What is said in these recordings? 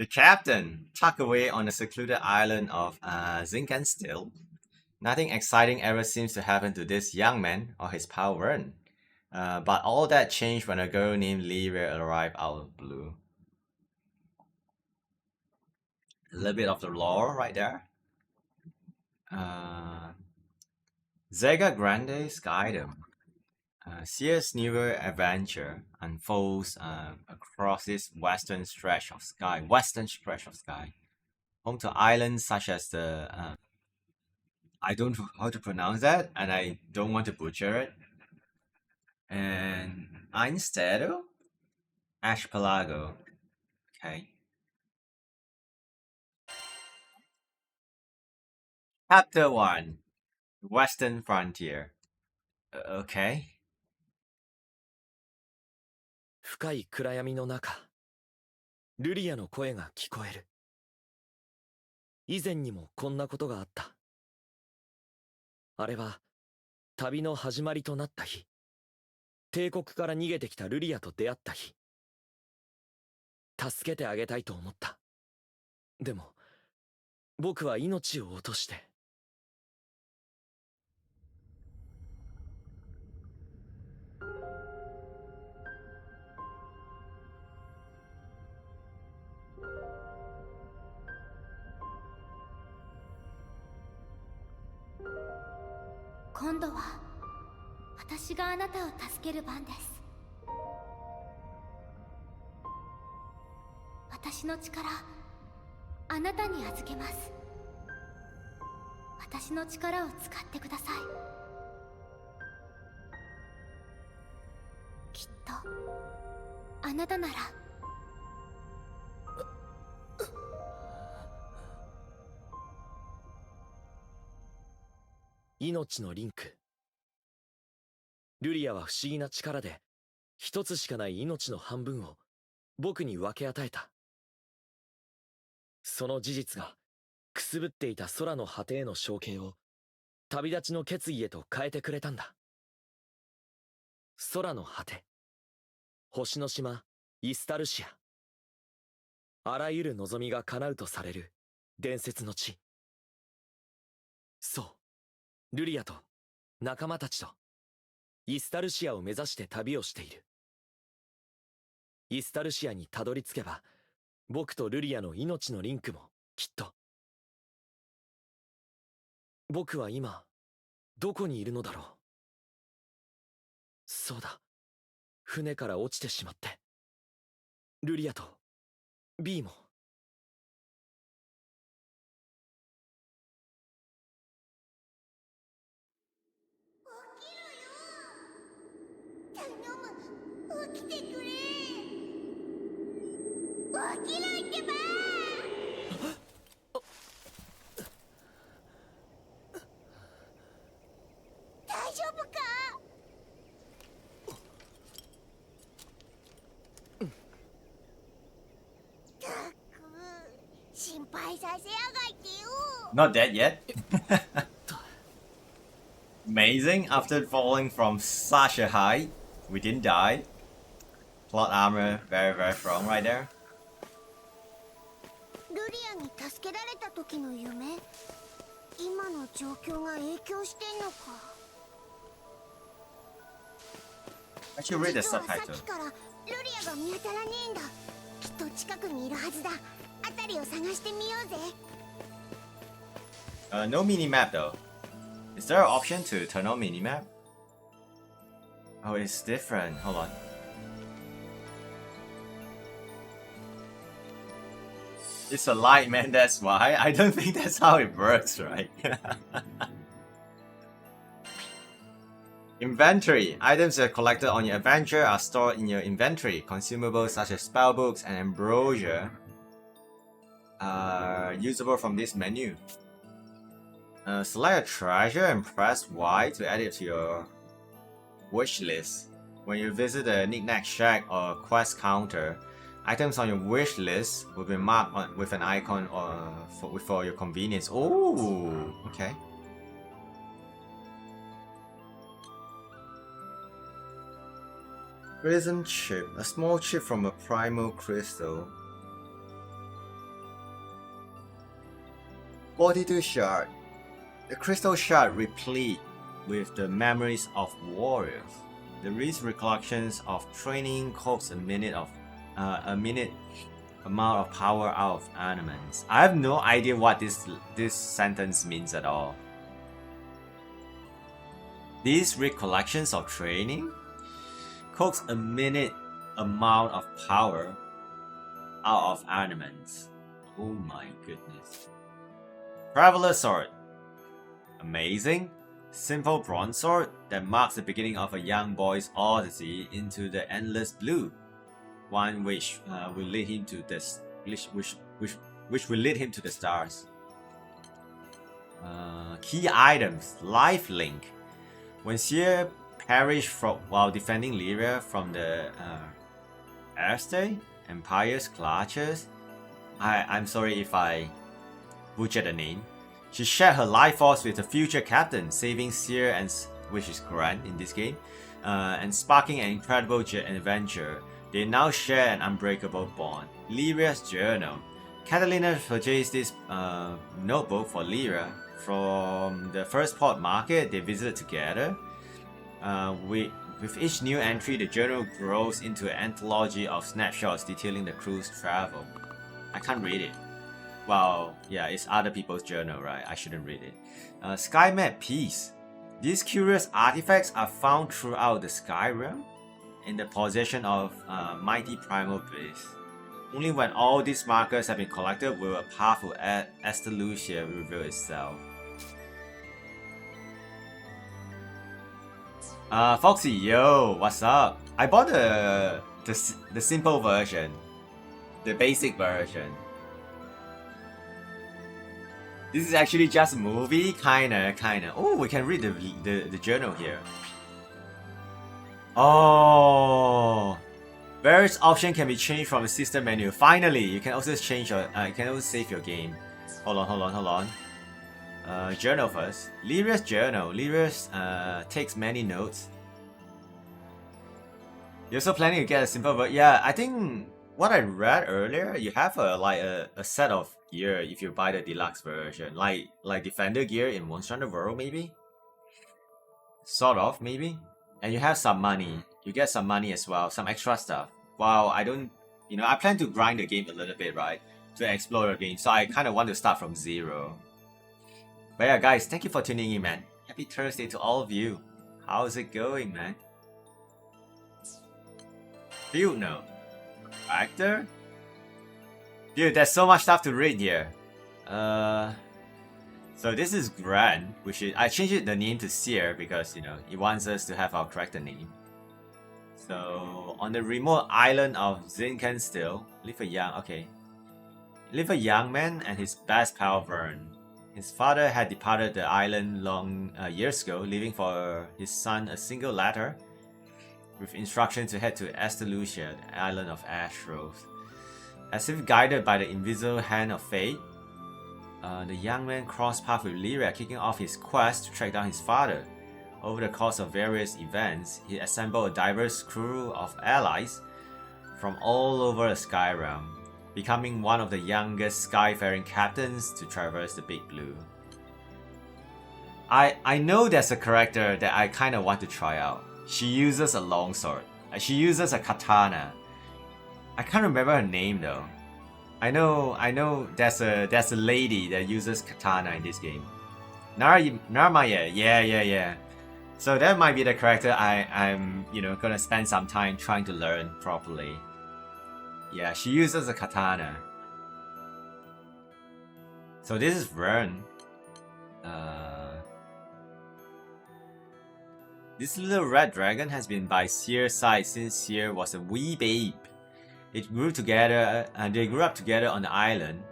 The captain, tucked away on the secluded island of Zinc and Steel. Nothing exciting ever seems to happen to this young man or his power. But all that changed when a girl named Lyria arrived out of the blue. A little bit of the lore right there. Zega Grande Skydom. Sears' newer adventure unfolds across this western stretch of sky. Home to islands such as the I don't know how to pronounce that, and I don't want to butcher it. And Einstedo, Archipelago. Okay. Chapter 1, Western Frontier. Okay. 深い暗闇の中、ルリアの声が聞こえる。以前にもこんなことがあった。あれは旅の始まりとなった日、帝国から逃げてきたルリアと出会った日。助けてあげたいと思った。でも僕は命を落として。今度は私があなたを助ける番です。私の力、あなたに預けます。私の力を使ってください。きっとあなたなら。命のリンク。ルリアは不思議な力で一つしかない命の半分を僕に分け与えた。その事実がくすぶっていた空の果てへの象形を旅立ちの決意へと変えてくれたんだ。空の果て、星の島イスタルシア。あらゆる望みが叶うとされる伝説の地。そう、ルリアと仲間たちとイスタルシアを目指して旅をしている。イスタルシアにたどり着けば僕とルリアの命のリンクもきっと。僕は今どこにいるのだろう。そうだ、船から落ちてしまって。ルリアと B も。頼む、起きてくれ。起きないってば。大丈夫か。ったく、心配させやがってよ。 Not dead yet. Amazing, after falling from such a height, we didn't die. Plot armor, very, very strong right there. ルリアに助けられた時の夢、今の状況が影響してんのか。 I should read the 実はさっ subtitle. きからルリアが見当たらねえんだ。きっと近くにいるはずだ。辺りを探してみようぜ。No minimap though. Is there an option to turn on minimap? Oh, it's different. Hold on. It's a light, man, that's why. I don't think that's how it works, right? Inventory. Items that are collected on your adventure are stored in your inventory. Consumables such as spellbooks and ambrosia are usable from this menu. Select a treasure and press Y to add it to your wish list. When you visit a knickknack shack or quest counter, items on your wish list will be marked with an icon for your convenience. Oh, okay. Prism chip, a small chip from a primal crystal. 42 shard. The crystal shard replete with the memories of warriors. The recent recollections of training coax a minute amount of power out of animals. I have no idea what this sentence means at all. These recollections of training coax a minute amount of power out of animals. Oh my goodness. Traveler sword. Amazing. Simple bronze sword that marks the beginning of a young boy's odyssey into the endless blue. One which will lead him to this, which will lead him to the stars. Key items: life link. When Seer perished while defending Lyria from the Erste Empire's clutches, I'm sorry if I butchered the name. She shared her life force with the future captain, saving Seer which is Grant in this game, and sparking an incredible adventure. They now share an unbreakable bond. Lyria's journal. Catalina purchased this notebook for Lyria from the first port market they visited together. With each new entry, the journal grows into an anthology of snapshots detailing the crew's travel. I can't read it. Well, yeah, it's other people's journal, right? I shouldn't read it. Sky Map Piece. These curious artifacts are found throughout the Sky Realm in the possession of mighty primal beasts. Only when all these markers have been collected will a powerful Esther Lucia reveal itself. Foxy, yo, what's up? I bought the simple version, the basic version. This is actually just a movie, kinda. Oh, we can read the journal here. Oh, various option can be changed from the system menu. Finally, you can also change your, you can also save your game. Hold on. Journal first. Lyria's journal. Lyria's takes many notes. You're also planning to get a simple version. Yeah, I think what I read earlier, you have a set of gear if you buy the deluxe version, like defender gear in Monster Hunter World, maybe. Sort of, maybe. And you have some money. You get some money as well, some extra stuff. Wow, I don't, I plan to grind the game a little bit, right, to explore the game. So I kind of want to start from zero. But yeah, guys, thank you for tuning in, man. Happy Thursday to all of you. How's it going, man? Field note. Actor? Dude, there's so much stuff to read here. So this is Gran, which is, I changed the name to Seer because, he wants us to have our character name. So, on the remote island of Zinkenstill, live a young man and his best pal Vern. His father had departed the island long years ago, leaving for his son a single letter with instructions to head to Estalucia, the island of Ashros. As if guided by the invisible hand of fate, the young man crossed paths with Lyria, kicking off his quest to track down his father. Over the course of various events, he assembled a diverse crew of allies from all over the Sky Realm, becoming one of the youngest skyfaring captains to traverse the Big Blue. I know there's a character that I kind of want to try out. She uses a longsword. She uses a katana. I can't remember her name though. I know there's a lady that uses katana in this game. Narmaya, yeah. So that might be the character I'm gonna spend some time trying to learn properly. Yeah, she uses a katana. So this is Vern. This little red dragon has been by Seer's side since Seer was a wee babe. They grew up together on the island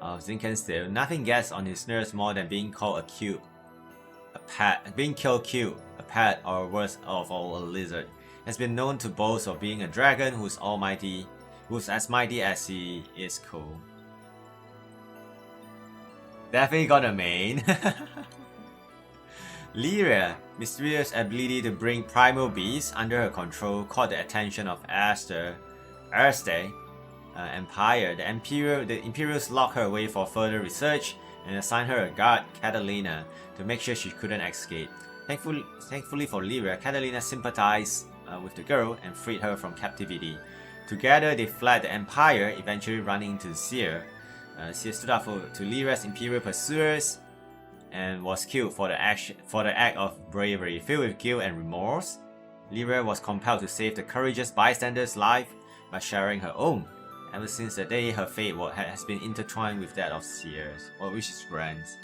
of Zinkenstill. Nothing gets on his nerves more than being called a pet, or worse of all, a lizard. Has been known to boast of being a dragon who's as mighty as he is cool. Definitely got a main. Lyria, mysterious ability to bring primal beasts under her control, caught the attention of Erste Empire. The Imperials locked her away for further research and assigned her a guard, Catalina, to make sure she couldn't escape. Thankfully for Lyra, Catalina sympathized with the girl and freed her from captivity. Together, they fled the Empire, eventually running into Seer. Seer stood up to Lyra's Imperial pursuers and was killed for the act of bravery. Filled with guilt and remorse, Lyra was compelled to save the courageous bystander's life by sharing her own. Ever since that day, her fate has been intertwined with that of Seer's, or which is Grant's.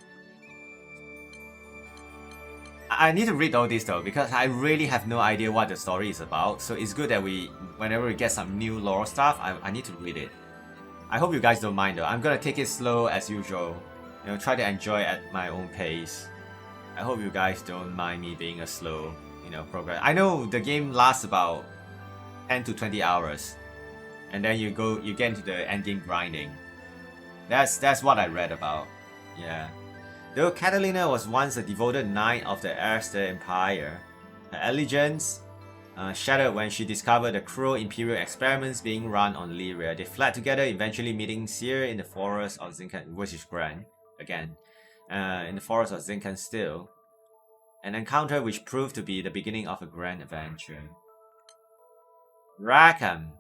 I need to read all this though, because I really have no idea what the story is about, so it's good that whenever we get some new lore stuff, I need to read it. I hope you guys don't mind though. I'm gonna take it slow as usual, try to enjoy at my own pace. I hope you guys don't mind me being a slow, progress. I know the game lasts about 10 to 20 hours, and then you get into the endgame grinding. That's what I read about. Yeah. Though Catalina was once a devoted knight of the Erster Empire, her allegiance shattered when she discovered the cruel Imperial experiments being run on Lyria. They fled together, eventually meeting Seer in the forest of Zincan, which is Grant, again, in the forest of Zincan still. An encounter which proved to be the beginning of a grand adventure. Rackham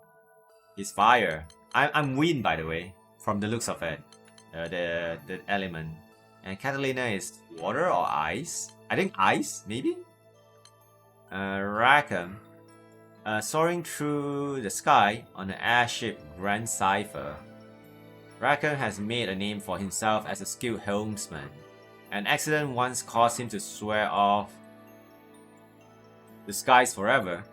is fire. I'm wind, by the way, from the looks of it, the element. And Catalina is water or ice? I think ice, maybe? Rackham. Soaring through the sky on the airship Grand Cipher. Rackham has made a name for himself as a skilled helmsman. An accident once caused him to swear off the skies forever,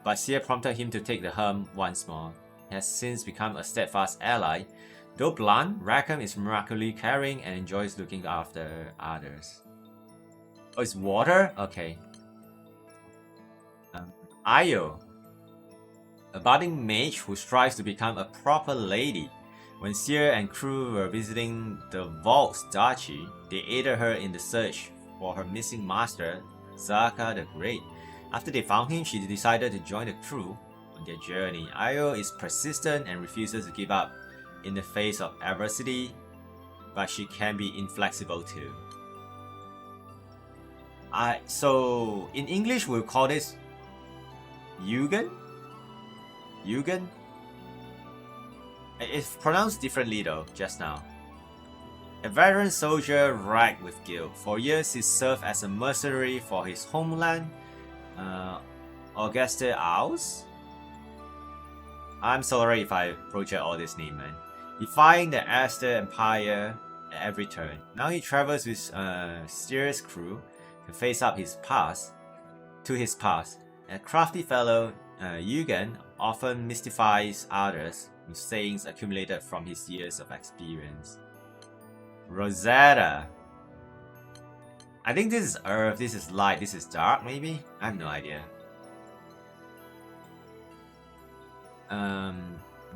but Seer prompted him to take the helm once more. He has since become a steadfast ally. Though blunt, Rackham is miraculously caring and enjoys looking after others. Oh, it's water? Okay. Io. A budding mage who strives to become a proper lady. When Seer and crew were visiting the Vault's duchy, they aided her in the search for her missing master, Zaka the Great. After they found him, she decided to join the crew on their journey. Io is persistent and refuses to give up in the face of adversity, but she can be inflexible too. So in English we'll call this Yugen? Yugen? It's pronounced differently though, just now. A veteran soldier racked with guilt. For years he served as a mercenary for his homeland, Auguste Aus? I'm sorry if I butcher all this name, man. Defying the Erster Empire at every turn. Now he travels with Seer's crew to face up his past. A crafty fellow, Yugen often mystifies others with sayings accumulated from his years of experience. Rosetta. I think this is earth, this is light, this is dark maybe? I have no idea.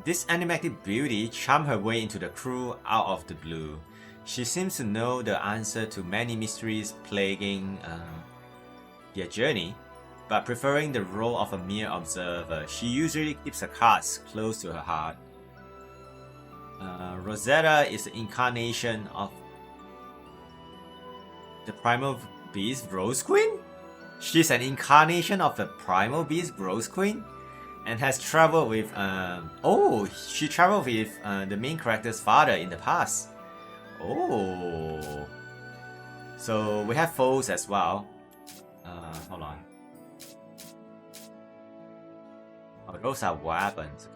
This enigmatic beauty charmed her way into the crew out of the blue. She seems to know the answer to many mysteries plaguing their journey, but preferring the role of a mere observer. She usually keeps her cards close to her heart. Rosetta is the incarnation of the Primal Beast Rose Queen? She's an incarnation of the Primal Beast Rose Queen? And has traveled with, she traveled with the main character's father in the past. Oh. So we have foes as well. Hold on. Oh, those are weapons.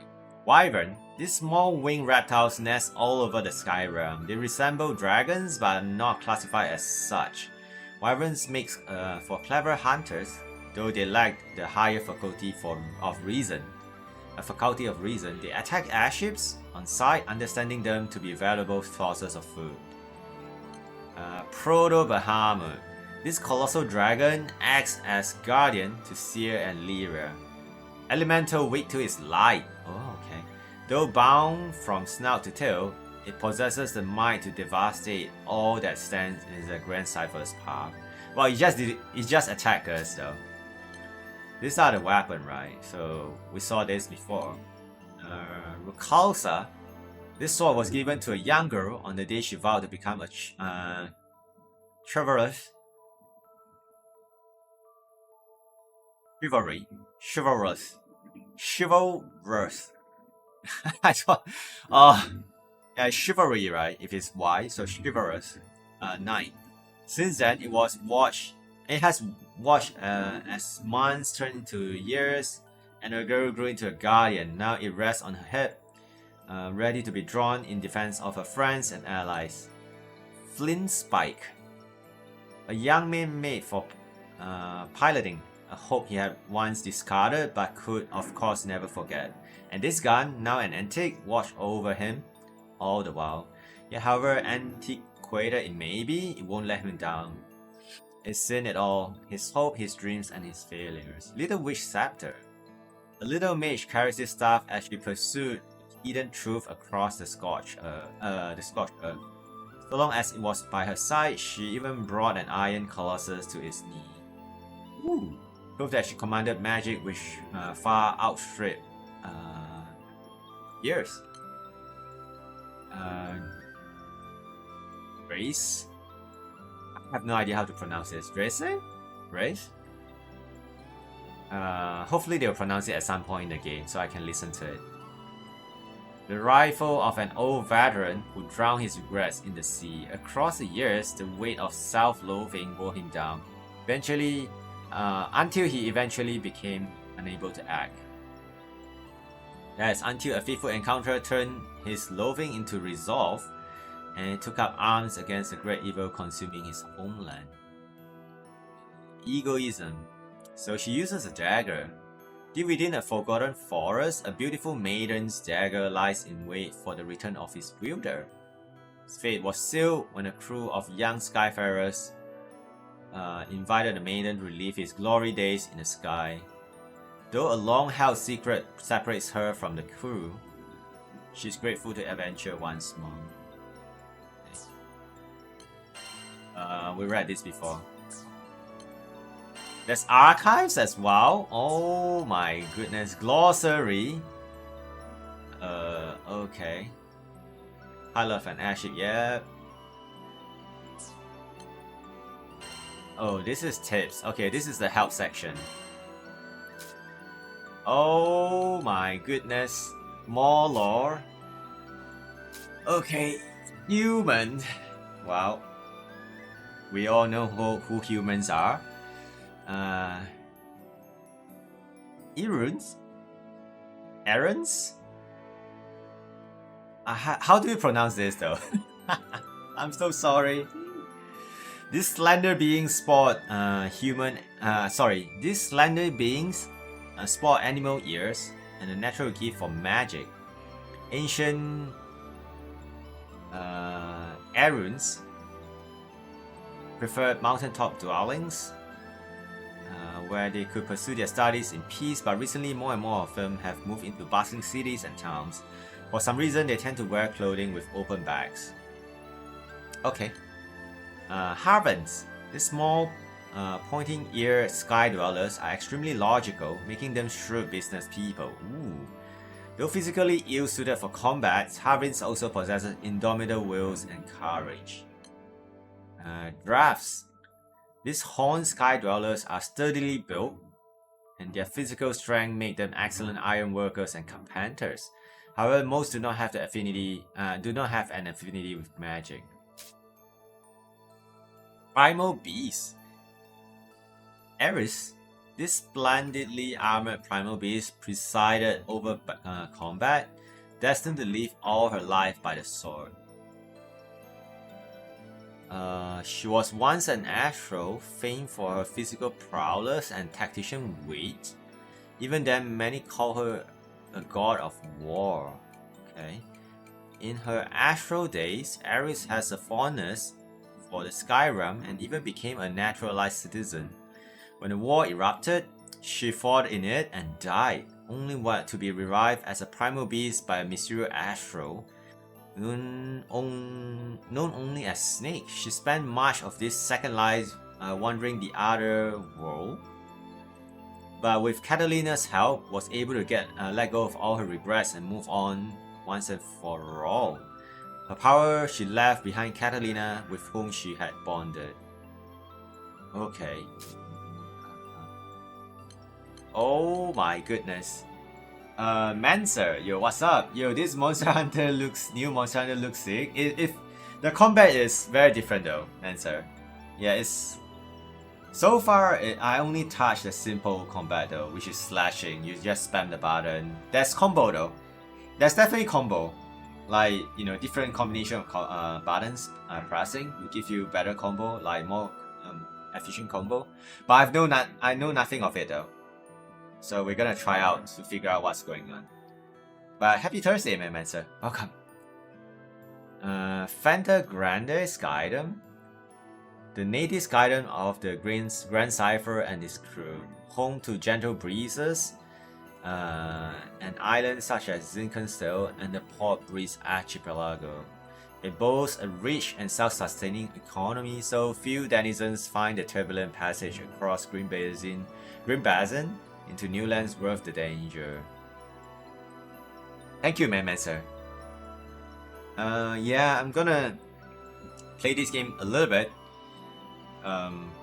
Wyvern. These small winged reptiles nest all over the sky realm. They resemble dragons but are not classified as such. Wyverns make for clever hunters, though they lack the higher faculty of reason. They attack airships on sight, understanding them to be valuable sources of food. Proto-Bahamut. This colossal dragon acts as guardian to Seer and Lyra. Elemental weak to its light. Oh, okay. Though bound from snout to tail, it possesses the might to devastate all that stands in the Grand Cipher's path. Well, it just attacked us though. These are the weapon, right? So we saw this before. Rukalsa. This sword was given to a young girl on the day she vowed to become a chivalrous. I thought, yeah, chivalry, right? If it's Y, so chivalrous, knight. Since then, it has watched as months turned into years, and a girl grew into a guardian. Now it rests on her hip, ready to be drawn in defense of her friends and allies. Flint Spike, a young man made for piloting, a hope he had once discarded but could of course never forget. And this gun, now an antique, watched over him all the while. Yet however antiquated it may be, it won't let him down. It's seen it all, his hope, his dreams, and his failures. Little Witch Scepter. The little mage carries this staff as she pursued hidden truth across the scorched earth. So long as it was by her side, she even brought an iron colossus to its knee. Ooh. Proof that she commanded magic which far outstripped years. Race? I have no idea how to pronounce this. Race? Race? Hopefully they'll pronounce it at some point in the game so I can listen to it. The rifle of an old veteran who drowned his regrets in the sea. Across the years, the weight of self-loathing wore him down. Until he eventually became unable to act. Yes, until a fateful encounter turned his loathing into resolve, and took up arms against the great evil consuming his homeland. Egoism. So she uses a dagger. Deep within a forgotten forest, a beautiful maiden's dagger lies in wait for the return of his wielder. His fate was sealed when a crew of young skyfarers invited the maiden to relive his glory days in the sky. Though a long-held secret separates her from the crew, she's grateful to adventure once more. We read this before. There's archives as well. Oh my goodness. Glossary. Okay. High Love and Airship, yeah. Oh, this is tips. Okay, this is the help section. Oh my goodness. More lore. Okay, human. Wow. We all know who humans are. Errands? Errands? How do you pronounce this though? I'm so sorry. These slender beings sport these slender beings sport animal ears and a natural gift for magic. Ancient Errands preferred mountaintop dwellings where they could pursue their studies in peace, but recently more and more of them have moved into bustling cities and towns. For some reason, they tend to wear clothing with open backs. Okay. Harvens. These small, pointing-eared sky dwellers are extremely logical, making them shrewd business people. Ooh. Though physically ill-suited for combat, Harvens also possess indomitable wills and courage. Drafts. These horned sky dwellers are sturdily built, and their physical strength make them excellent iron workers and carpenters. However, most do not have an affinity with magic. Primal Beast. Eris. This splendidly armored primal beast presided over combat, destined to live all her life by the sword. She was once an astro, famed for her physical prowess and tactician wit. Even then, many call her a god of war. Okay. In her astral days, Ares has a fondness for the sky realm and even became a naturalized citizen. When the war erupted, she fought in it and died, only to be revived as a primal beast by a mysterious astro known only as Snake. She spent much of this second life wandering the other world, but with Catalina's help was able to let go of all her regrets and move on once and for all. Her power she left behind Catalina, with whom she had bonded. Okay. Oh my goodness. Mancer, yo, what's up? Yo, this Monster Hunter new Monster Hunter looks sick. If the combat is very different though, Mancer. Yeah, it's so far I only touched the simple combat though, which is slashing. You just spam the button. There's combo though. There's definitely combo. Like, you know, different combination of buttons pressing will give you better combo, like more efficient combo. But I know nothing of it though. So we're gonna try out to figure out what's going on. But happy Thursday, man, Mancer. Welcome. Fanta Grande Skydom. The native Skydom of the Grand Cipher and his crew. Home to gentle breezes, and islands such as Zinkenstone and the Port Breeze Archipelago. It boasts a rich and self-sustaining economy, so few denizens find the turbulent passage across Green Basin into new lands worth the danger. Thank you, Mancer. Yeah, I'm gonna play this game a little bit.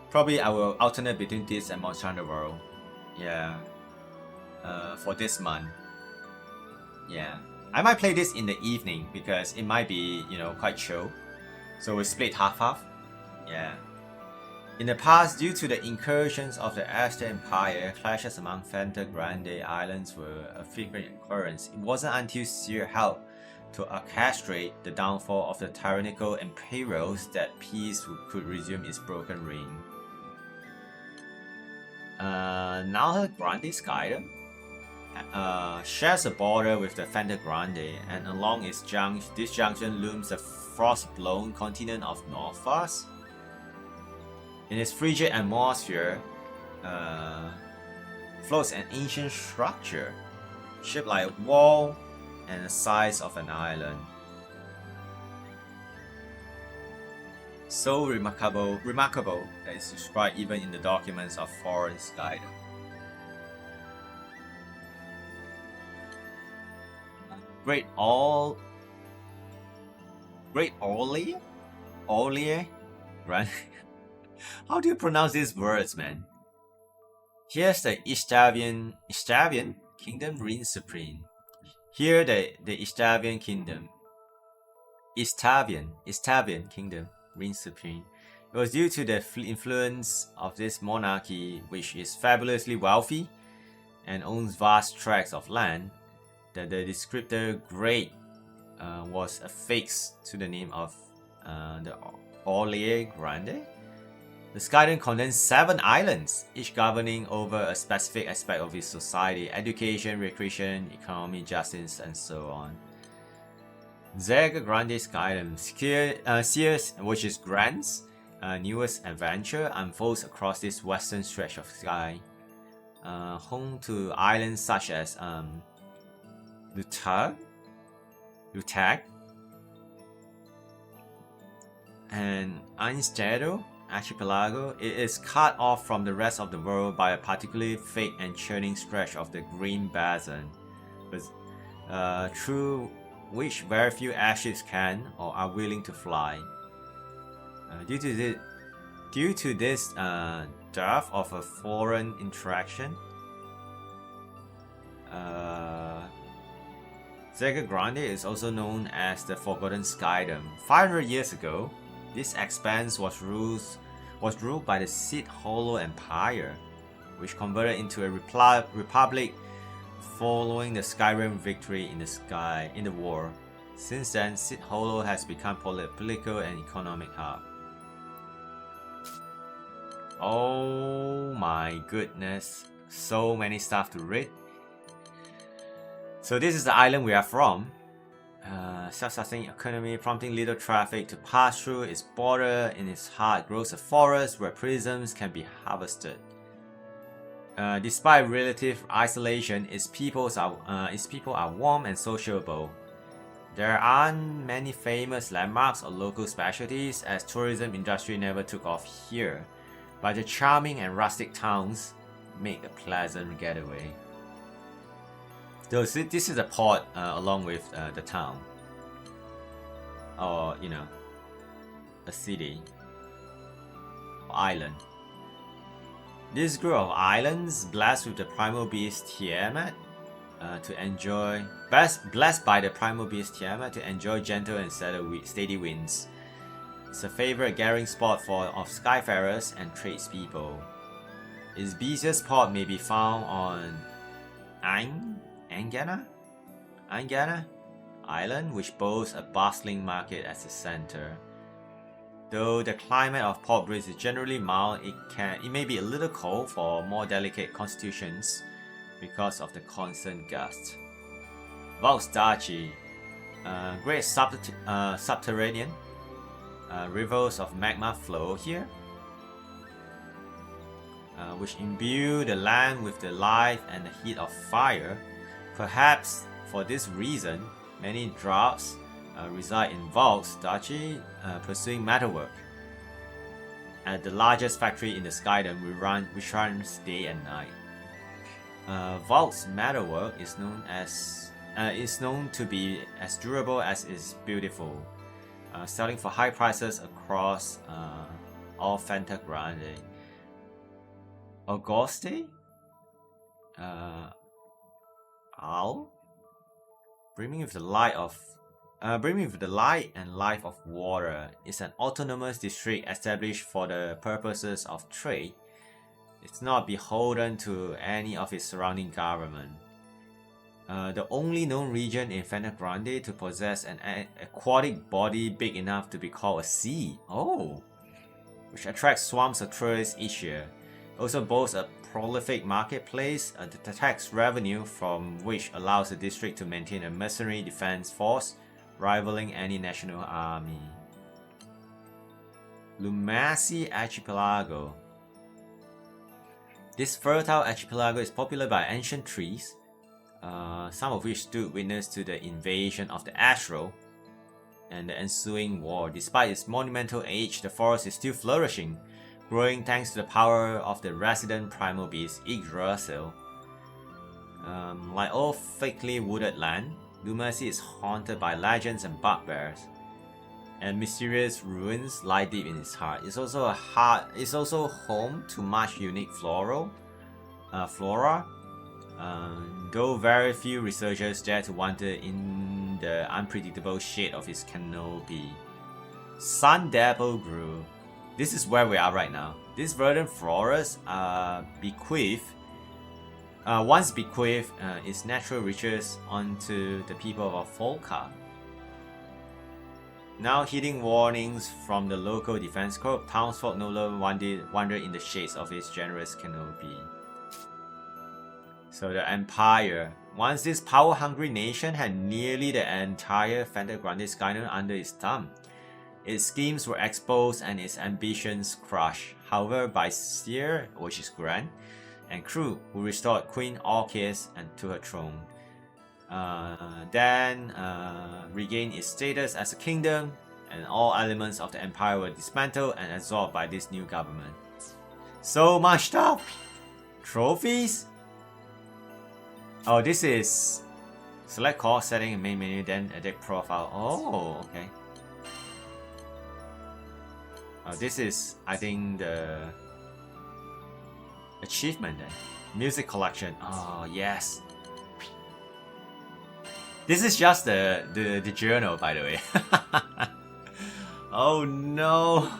Probably I will alternate between this and Monster Hunter World. Yeah. For this month. Yeah. I might play this in the evening because it might be, you know, quite chill. So we split half-half. Yeah. In the past, due to the incursions of the Aztec Empire, clashes among Fanta Grande Islands were a frequent occurrence. It wasn't until Seer helped to orchestrate the downfall of the tyrannical Imperials that peace could resume its broken reign. Now Grande Skydom shares a border with the Fanta Grande, and along this junction looms the frost-blown continent of Northfast. In its frigid atmosphere floats an ancient structure, shaped like a wall and the size of an island. So remarkable that it's described even in the documents of foreign Skydom. Great Orly? Right? How do you pronounce these words, man? Here's the Istavian Kingdom reigns supreme. Here the Istavian Kingdom. Istavian Kingdom reigns supreme. It was due to the influence of this monarchy, which is fabulously wealthy and owns vast tracts of land, that the descriptor Great was affixed to the name of the Orly Grande. The Skydom contains 7 islands, each governing over a specific aspect of its society: education, recreation, economy, justice, and so on. Zerga Grande Skydom, Sears, which is Grant's newest adventure, unfolds across this western stretch of sky, home to islands such as Lutag, and Einstedo Archipelago. It is cut off from the rest of the world by a particularly thick and churning stretch of the Green Basin, but through which very few airships can or are willing to fly. Due to this dearth of a foreign interaction, Zerga Grande is also known as the Forgotten Skydom. 500 years ago, this expanse was ruled by the Sith Hollow Empire, which converted into a republic following the Skyrim victory in the war. Since then, Sith Hollow has become political and economic hub. Oh my goodness, so many stuff to read. So this is the island we are from. Self-sustaining economy, prompting little traffic to pass through its border. In its heart grows a forest where prisms can be harvested. Despite relative isolation, its people are warm and sociable. There aren't many famous landmarks or local specialties, as tourism industry never took off here, but the charming and rustic towns make a pleasant getaway. So this is a port along with the town, or you know, a city, or island. This group of islands, blessed with the primal beast Tiamat, to enjoy, blessed by the primal beast Tiamat to enjoy gentle and steady winds. It's a favorite gathering spot of skyfarers and tradespeople. Its busiest port may be found on Angana Island, which boasts a bustling market as its center. Though the climate of Port Briz is generally mild, it may be a little cold for more delicate constitutions because of the constant gusts. Valsdachi, great subterranean rivers of magma flow here, which imbue the land with the life and the heat of fire. Perhaps for this reason, many drafts reside in Valsdachi pursuing metalwork. At the largest factory in the Skydom, which runs day and night. Val's metalwork is known to be as durable as it is beautiful, selling for high prices across all Fanta Grande. Auguste? Al? Brimming with the light and life of water, is an autonomous district established for the purposes of trade. It's not beholden to any of its surrounding government. The only known region in Fanta Grande to possess an aquatic body big enough to be called a sea. Oh! Which attracts swarms of tourists each year. Also boasts a prolific marketplace, the tax revenue from which allows the district to maintain a mercenary defense force rivaling any national army. Lumasi Archipelago. This fertile archipelago is popular by ancient trees, some of which stood witness to the invasion of the Astral and the ensuing war. Despite its monumental age, the forest is still flourishing, growing thanks to the power of the resident primal beast Yggdrasil. Like all thickly wooded land, Lumasi is haunted by legends and bugbears, and mysterious ruins lie deep in its heart. It's also home to much unique flora, though very few researchers dare to wander in the unpredictable shade of its canopy. Sun Dapple Grove. This is where we are right now. These verdant forests once bequeathed its natural riches onto the people of Folka. Now heeding warnings from the local defense corps, townsfolk no longer wander in the shades of its generous canopy. So the Empire. Once this power-hungry nation had nearly the entire Fanta Grande Skydom under its thumb. Its schemes were exposed and its ambitions crushed. However, by Seer, which is Gran, and crew, who restored Queen Orchis to her throne. Then regained its status as a kingdom, and all elements of the empire were dismantled and absorbed by this new government. So much stuff! Trophies? Oh, this is select core setting in main menu, then edit profile. Oh, okay. This is, I think, the achievement then. Music collection. Oh, yes. This is just the journal, by the way. Oh no.